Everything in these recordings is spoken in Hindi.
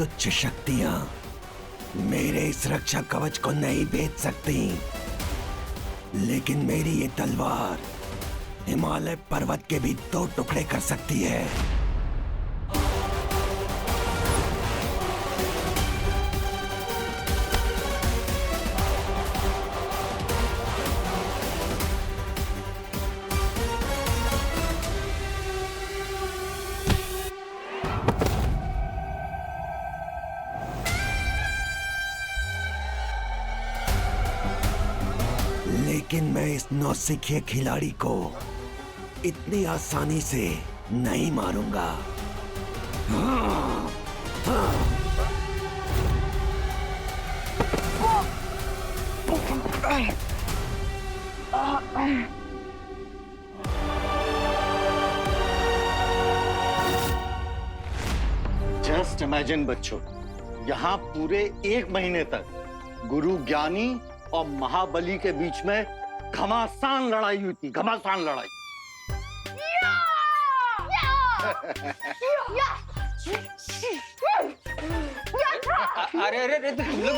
तुच्छ शक्तियां मेरे इस रक्षा कवच को नहीं भेद सकती, लेकिन मेरी ये तलवार हिमालय पर्वत के भी 2 टुकड़े कर सकती है। लेकिन मैं इस नौसिखिए खिलाड़ी को इतनी आसानी से नहीं मारूंगा। जस्ट इमेजिन बच्चों, यहाँ पूरे 1 महीने तक गुरु ज्ञानी और महाबली के बीच में घमासान लड़ाई हुई थी, घमासान लड़ाई। अरे अरे अरे तुम लोग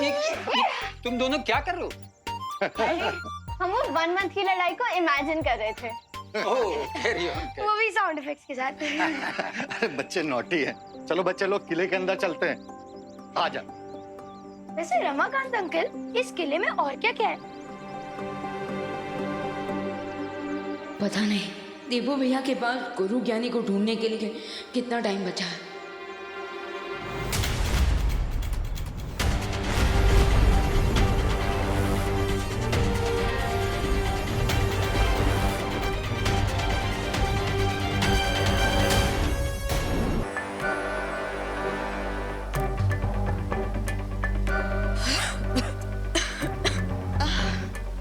तुम दोनों क्या कर रहे हो? हम वो 1 मंथ की लड़ाई को इमेजिन कर रहे थे। वो भी साउंड इफेक्ट्स के साथ। अरे बच्चे नॉटी हैं। चलो बच्चे लोग किले के अंदर चलते हैं, आ जा। वैसे रमाकांत अंकल, इस किले में और क्या क्या है? पता नहीं देवू भैया के पास गुरु ज्ञानी को ढूंढने के लिए कितना टाइम बचा है।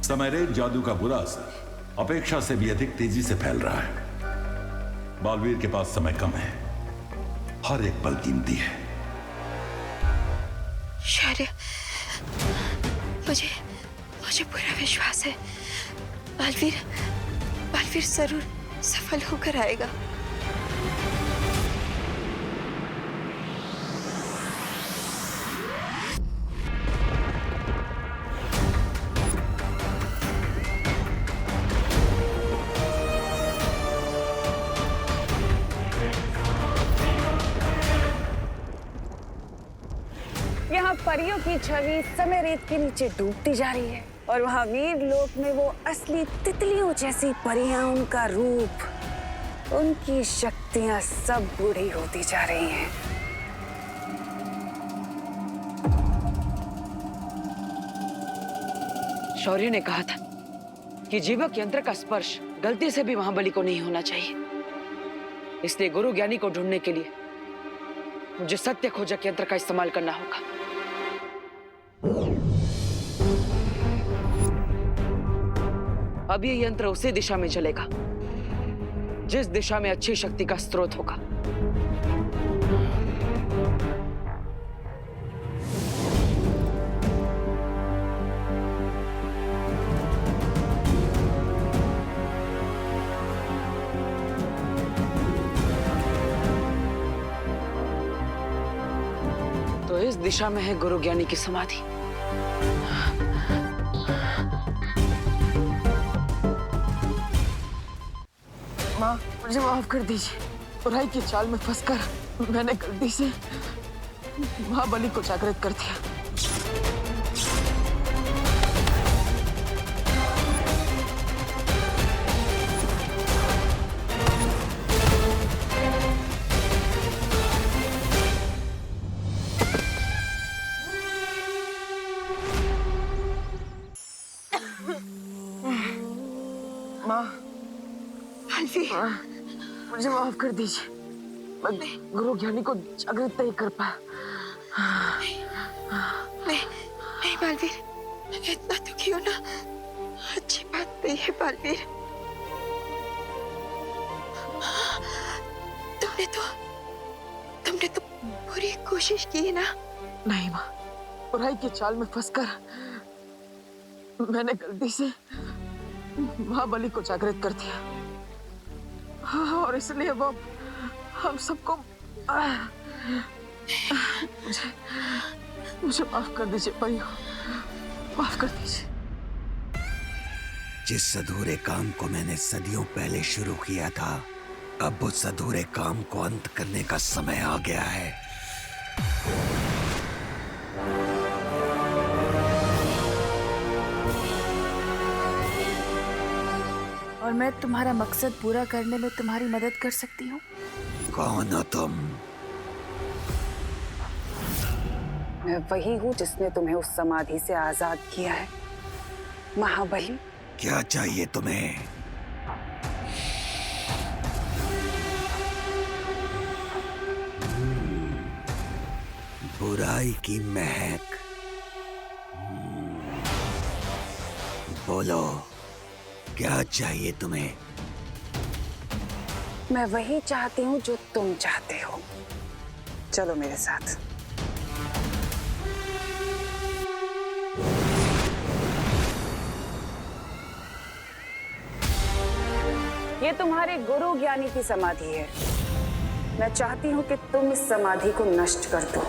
समयरेत जादू का बुरा असर अपेक्षा से भी अधिक तेजी से फैल रहा है। बालवीर के पास समय कम है, हर एक पल कीमती है। शौर्य, मुझे पूरा विश्वास है बालवीर जरूर सफल होकर आएगा। यहाँ परियों की छवि समय रेत के नीचे डूबती जा रही है और वहाँ वीर लोक में वो असली तितलियों जैसी परियां, उनका रूप, उनकी शक्तियां सब बूढ़ी होती जा रही हैं। शौर्य ने कहा था कि जीवक यंत्र का स्पर्श गलती से भी महाबली को नहीं होना चाहिए, इसलिए गुरु ज्ञानी को ढूंढने के लिए मुझे सत्य खोजक यंत्र का इस्तेमाल करना होगा। अब ये यंत्र उसी दिशा में चलेगा जिस दिशा में अच्छी शक्ति का स्रोत होगा। तो इस दिशा में है गुरु ज्ञानी की समाधि। माँ, मुझे माफ कर दीजिए। बुराई की चाल में फंसकर मैंने गलती से महाबली को जागृत कर दिया। माँ, मुझे माफ कर दीजिए। मैं गुरु ज्ञानी को जागृत नहीं कर पाया। नहीं बालवीर, इतना दुखी होना अच्छी बात नहीं है बालवीर। तुमने तो पूरी कोशिश की ना। नहीं माँ, बुराई की चाल में फंसकर मैंने गलती से महाबली को जागृत कर दिया। और इसलिए वो हम सबको मुझे माफ कर दीजिए परियों, माफ कर दीजिए। जिस अधूरे काम को मैंने सदियों पहले शुरू किया था, अब उस अधूरे काम को अंत करने का समय आ गया है। और मैं तुम्हारा मकसद पूरा करने में तुम्हारी मदद कर सकती हूँ। कौन हो तुम? मैं वही हूँ जिसने तुम्हें उस समाधि से आजाद किया है, महाबली। क्या चाहिए तुम्हें? बुराई की महक। बोलो, क्या चाहिए तुम्हें? मैं वही चाहती हूँ जो तुम चाहते हो। चलो मेरे साथ। ये तुम्हारे गुरु ज्ञानी की समाधि है। मैं चाहती हूँ कि तुम इस समाधि को नष्ट कर दो।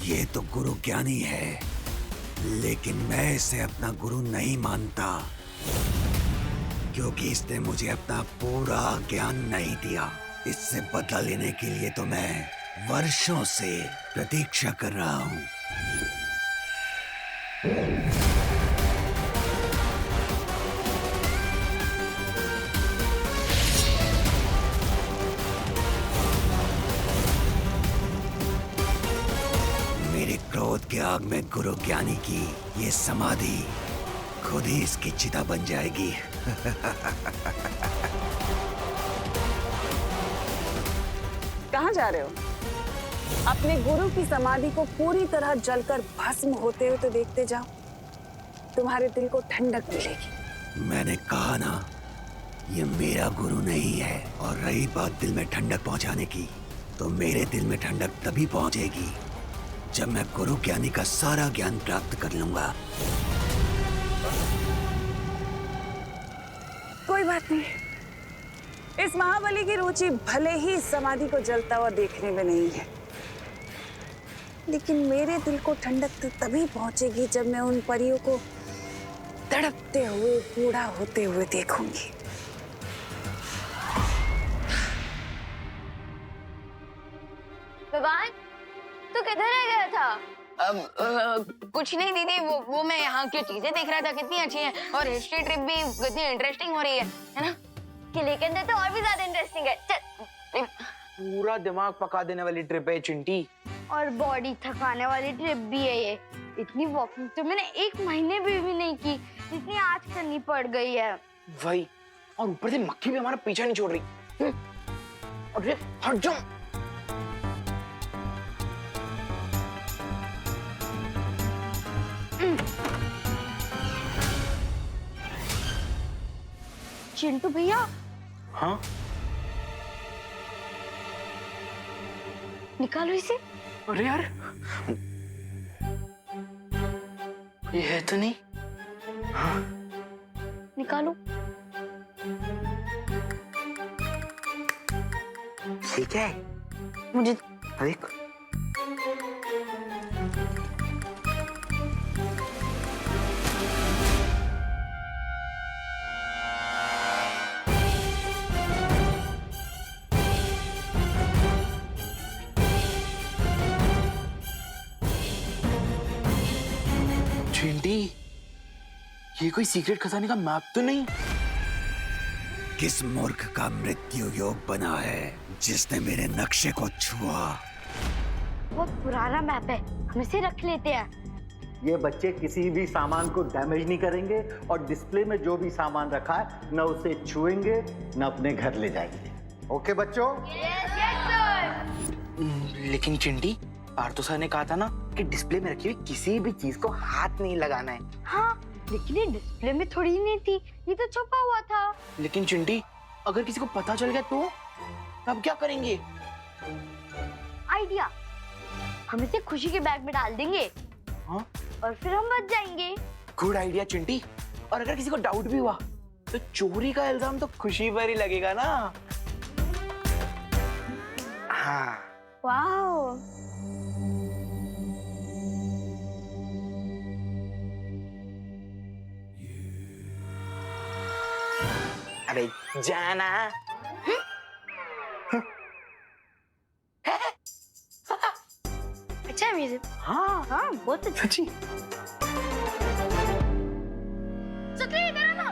ये तो गुरु ज्ञानी है, लेकिन मैं इसे अपना गुरु नहीं मानता, क्योंकि इसने मुझे अपना पूरा ज्ञान नहीं दिया। इससे बदला लेने के लिए तो मैं वर्षों से प्रतीक्षा कर रहा हूँ। मेरे क्रोध के आग में गुरु ज्ञानी की ये समाधि खुद ही इसकी चिता बन जाएगी। कहाँ जा रहे हो? अपने गुरु की समाधि को पूरी तरह जलकर भस्म होते हुए तो देखते जाओ। तुम्हारे दिल को ठंडक मिलेगी। मैंने कहा ना, ये मेरा गुरु नहीं है। और रही बात दिल में ठंडक पहुंचाने की, तो मेरे दिल में ठंडक तभी पहुंचेगी जब मैं गुरु ज्ञानी का सारा ज्ञान प्राप्त कर लूंगा। कोई बात नहीं। इस महाबली की रुचि भले ही इस समाधि को जलता हुआ देखने में नहीं है, लेकिन मेरे दिल को ठंडक तो तभी पहुंचेगी जब मैं उन परियों को तड़पते हुए बूढ़ा होते हुए देखूंगी। भगवान, तू किधर रह गया था? कुछ नहीं दीदी, वो मैं यहाँ की चीजें देख रहा था, कितनी अच्छी हैं, और हिस्ट्री ट्रिप भी कितनी इंटरेस्टिंग हो रही है ना? किले के अंदर तो और भी ज्यादा इंटरेस्टिंग है। चल। पूरा दिमाग पका देने वाली ट्रिप है चिंटी। और बॉडी थकाने वाली ट्रिप भी है ये। इतनी वॉकिंग तो मैंने 1 महीने भी नहीं की, जितनी आज करनी पड़ गई है। वही, और ऊपर से मक्खी भी हमारा पीछा नहीं छोड़ रही। अरे हट जाओ। चिंटू भैया। हाँ, निकालो इसे। अरे यार, ये है तो नहीं। हाँ, निकालो। ठीक है, मुझे देख। चिंटी, ये कोई सीक्रेट खजाने का मैप तो नहीं? किस मूर्ख का मृत्यु योग बना है जिसने मेरे नक्शे को छुआ? बहुत पुराना मैप है, हम इसे रख लेते हैं। ये बच्चे किसी भी सामान को डैमेज नहीं करेंगे और डिस्प्ले में जो भी सामान रखा है न उसे छुएंगे न अपने घर ले जाएंगे। ओके बच्चों? लेकिन चिंटी, पार्थो सर ने कहा था ना कि डिस्प्ले में रखी हुई किसी भी चीज को हाथ नहीं लगाना है। हाँ, लेकिन ये डिस्प्ले में थोड़ी ही नहीं थी, ये तो छुपा हुआ था। लेकिन चिंटी, अगर किसी को पता चल गया तो अब क्या करेंगे? आइडिया, हम इसे खुशी के बैग में डाल देंगे। हाँ? और फिर हम बच जाएंगे। Good idea Chinti. और अगर किसी को डाउट भी हुआ तो चोरी का इल्जाम तो खुशी पर ही लगेगा ना। हाँ। वाओ। अरे जाना। अच्छा है म्यूजिक। हाँ हाँ बहुत अच्छा। सच्ची। सच्ची करो ना।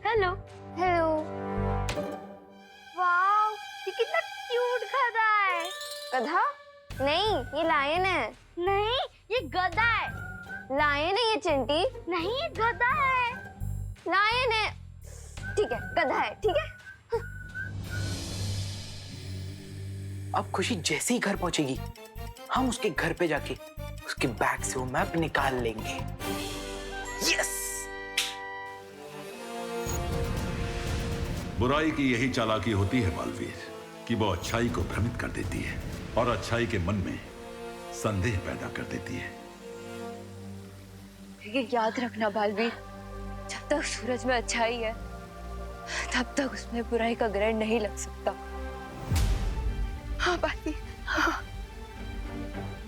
Hello hello. वाओ, ये कितना क्यूट गधा है। गधा? नहीं, ये लायन है। नहीं, ये गधा है। लायन है ये चिंटी। नहीं, ये गधा है। लायन है। ठीक है, गधा है, ठीक है। अब खुशी जैसे ही घर पहुंचेगी हम उसके घर पे जाके उसके बैग से वो मैप निकाल लेंगे। यस। बुराई की यही चालाकी होती है बालवीर, कि वो अच्छाई को भ्रमित कर देती है और अच्छाई के मन में संदेह पैदा कर देती है। ये याद रखना बालवीर, जब तक सूरज में अच्छाई है तब तक उसमें बुराई का ग्रहण नहीं लग सकता। हाँ बालवीर, हाँ।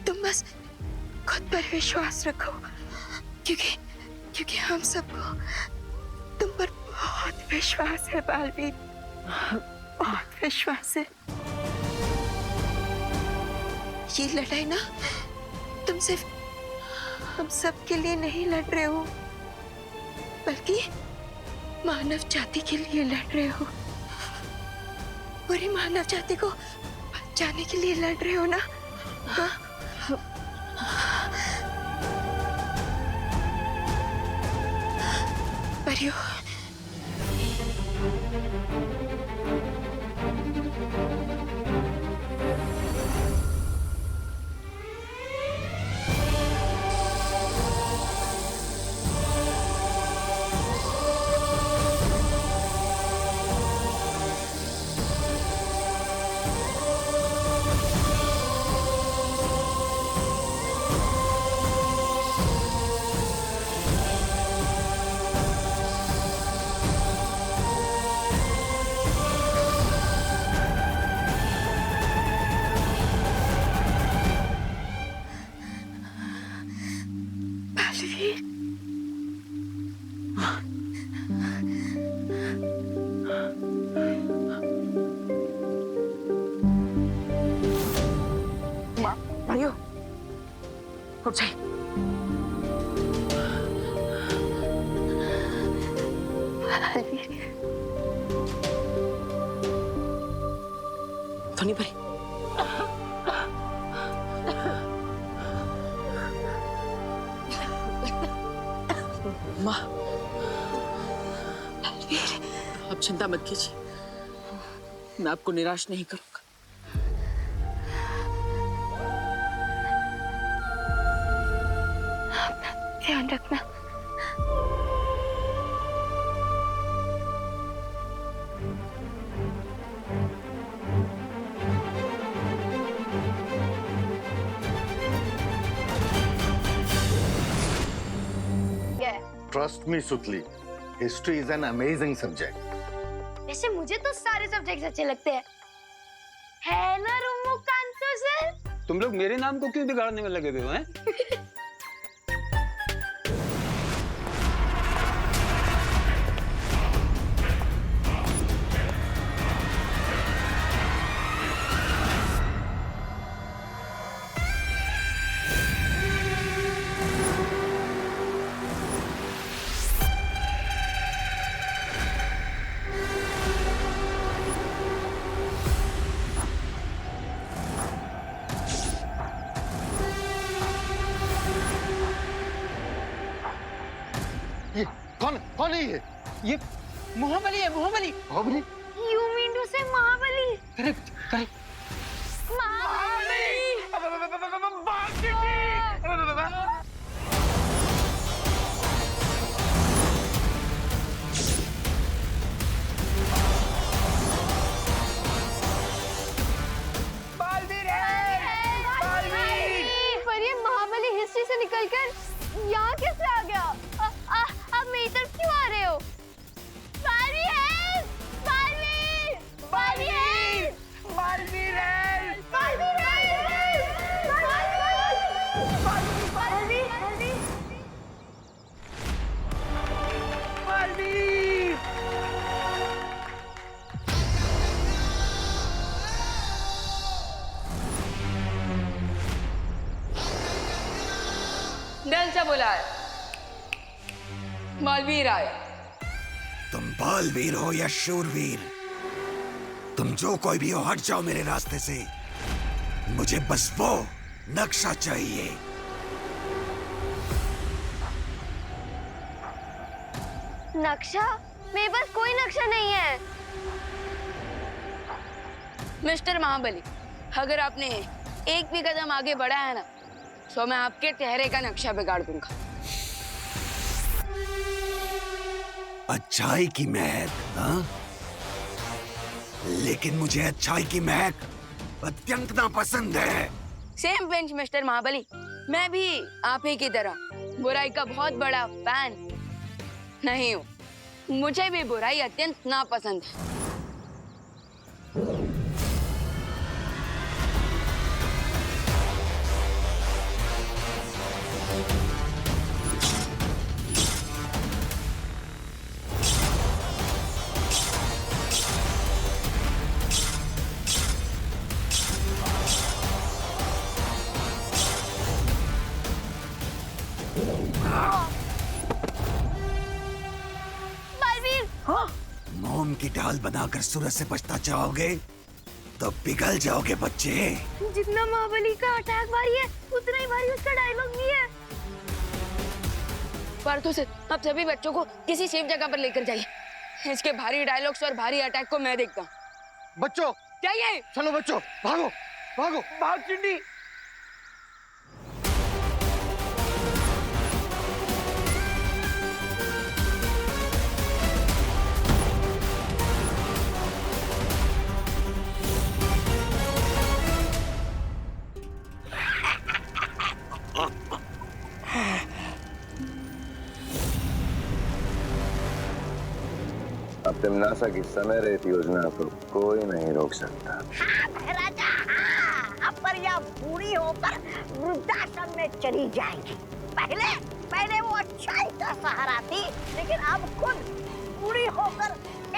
तुम बस खुद पर विश्वास रखो, क्योंकि हम सबको तुम पर बहुत विश्वास है बालवीर, बहुत विश्वास है। ये लड़ाई ना तुम सिर्फ हम सब के लिए नहीं लड़ रहे हो, बल्कि मानव जाति के लिए लड़ रहे हो। पूरी मानव जाति को बचाने के लिए लड़ रहे हो ना? हाँ? परियो, परियो, उठ जाइए। तो नहीं परी। माँ, आप चिंता मत कीजिए, मैं आपको निराश नहीं करूंगा। ध्यान रखना। ट्रस्ट मी सुतली, history is an amazing subject. वैसे मुझे तो सारे सब्जेक्ट अच्छे लगते हैं, है ना रमाकांत सर? तुम लोग मेरे नाम को क्यों बिगाड़ने में लगे हुए हो, हैं? ये कौन है ये? ये महाबली है, महाबली। बाहुबली? Correct correct. पर ये महाबली हिस्ट्री से निकलकर यहाँ कैसे आ गया? आप मेरी तरफ क्यों आ रहे हो? बालवीर! बालवीर! बालवीर! बालवीर! डल से बोला है, बालवीर आए। तुम बालवीर हो या शूरवीर, तुम जो कोई भी हो, हट जाओ मेरे रास्ते से। मुझे बस वो नक्शा चाहिए। नक्शा? मेरे पास कोई नक्शा नहीं है। मिस्टर महाबली, अगर आपने एक भी कदम आगे बढ़ा है ना, तो मैं आपके चेहरे का नक्शा बिगाड़ दूंगा। अच्छाई की महक, हाँ? लेकिन मुझे अच्छाई की महक अत्यंत नापसंद है। सेम बेंच मिस्टर महाबली, मैं भी आप ही की तरह बुराई का बहुत बड़ा फैन नहीं हूँ। मुझे भी बुराई अत्यंत नापसंद है। मोम की ढाल बनाकर सूरज से बचना चाहोगे तो पिघल जाओगे बच्चे। जितना महाबली का अटैक भारी है, उतना ही भारी उसका डायलॉग भी है। पार्थो से आप सभी बच्चों को किसी सेफ जगह पर लेकर जाइए। इसके भारी डायलॉग्स और भारी अटैक को मैं देखता हूँ। बच्चों क्या ये? चलो बच्चों, भागो भागो, भाग चिंडी। अब तिमनासा की समय रेत योजना को कोई नहीं रोक सकता। राजा, अब पर यह बूढ़ी होकर वृद्धाश्रम में चली जाएगी। पहले वो अच्छाई का सहारा थी, लेकिन अब खुद बूढ़ी होकर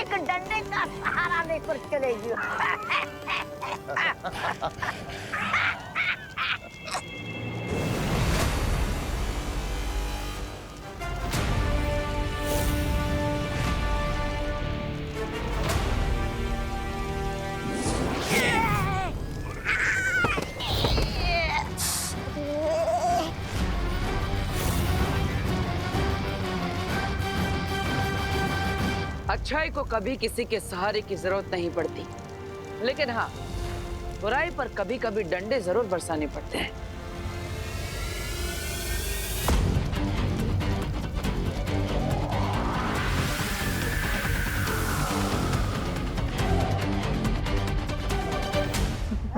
एक डंडे का सहारा लेकर चलेगी। अच्छाई को कभी किसी के सहारे की जरूरत नहीं पड़ती, लेकिन हाँ, बुराई पर कभी कभी डंडे जरूर बरसाने पड़ते हैं।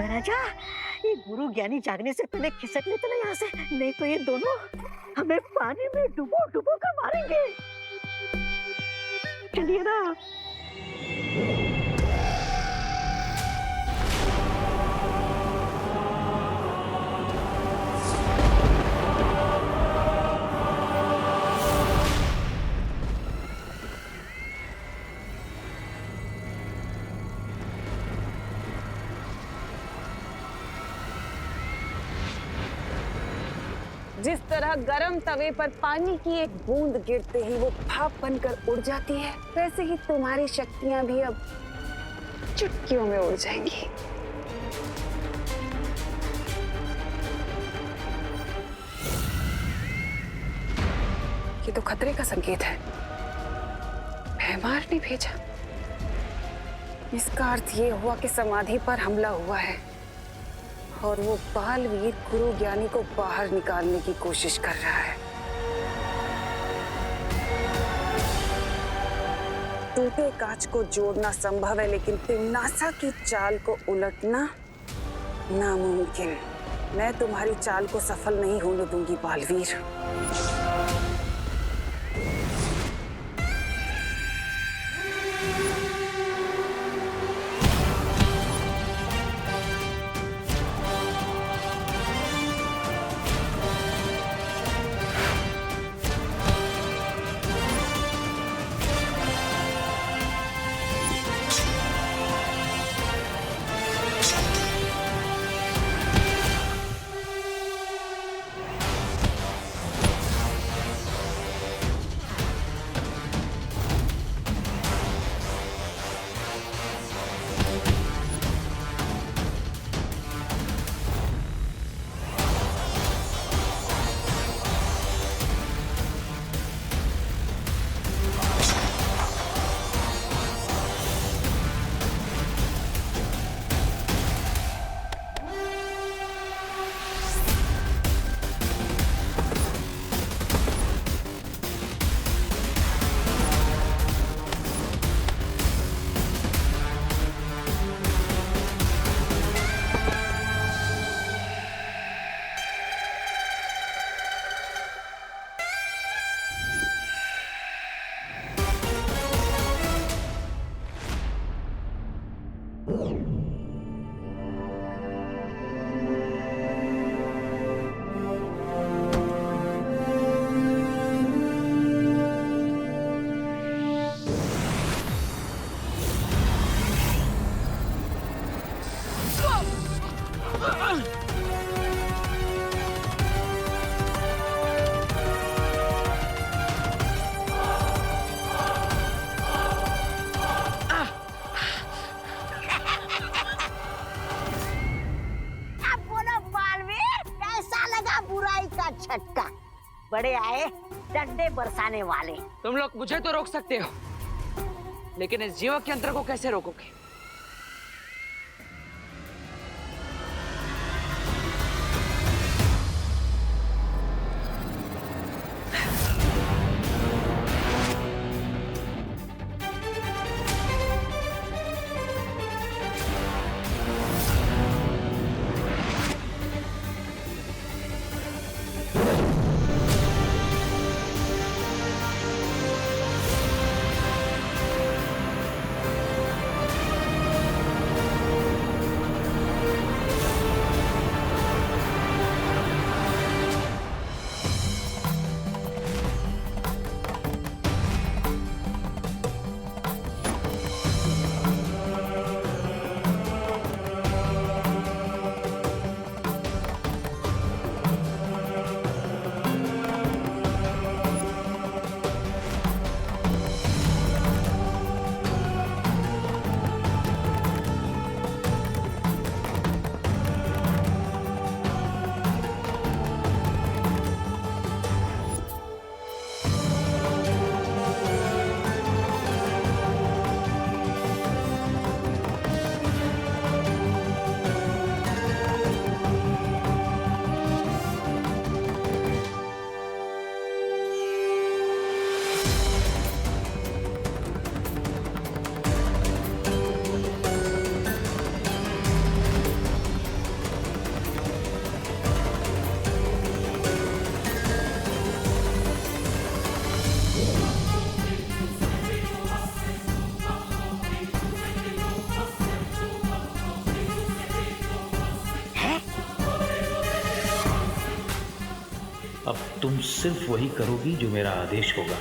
राजा, ये गुरु ज्ञानी जागने से पहले खिसक लेते ना यहाँ से, नहीं तो ये दोनों हमें पानी में डुबो डुबो कर मारेंगे। चलिए ना। जिस तरह गरम तवे पर पानी की एक बूंद गिरते ही वो भाप बनकर उड़ जाती है, वैसे ही तुम्हारी शक्तियां भी अब चुटकियों में उड़ जाएंगी। ये तो खतरे का संकेत है। भैमार ने भेजा। इसका अर्थ ये हुआ कि समाधि पर हमला हुआ है और वो बालवीर गुरु ज्ञानी को बाहर निकालने की कोशिश कर रहा है। टूटे कांच को जोड़ना संभव है, लेकिन तिम्नासा की चाल को उलटना नामुमकिन। मैं तुम्हारी चाल को सफल नहीं होने दूंगी बालवीर। झटका। बड़े आए डंडे बरसाने वाले। तुम लोग मुझे तो रोक सकते हो, लेकिन इस जीवक यंत्र को कैसे रोकोगे? अब तुम सिर्फ वही करोगी जो मेरा आदेश होगा।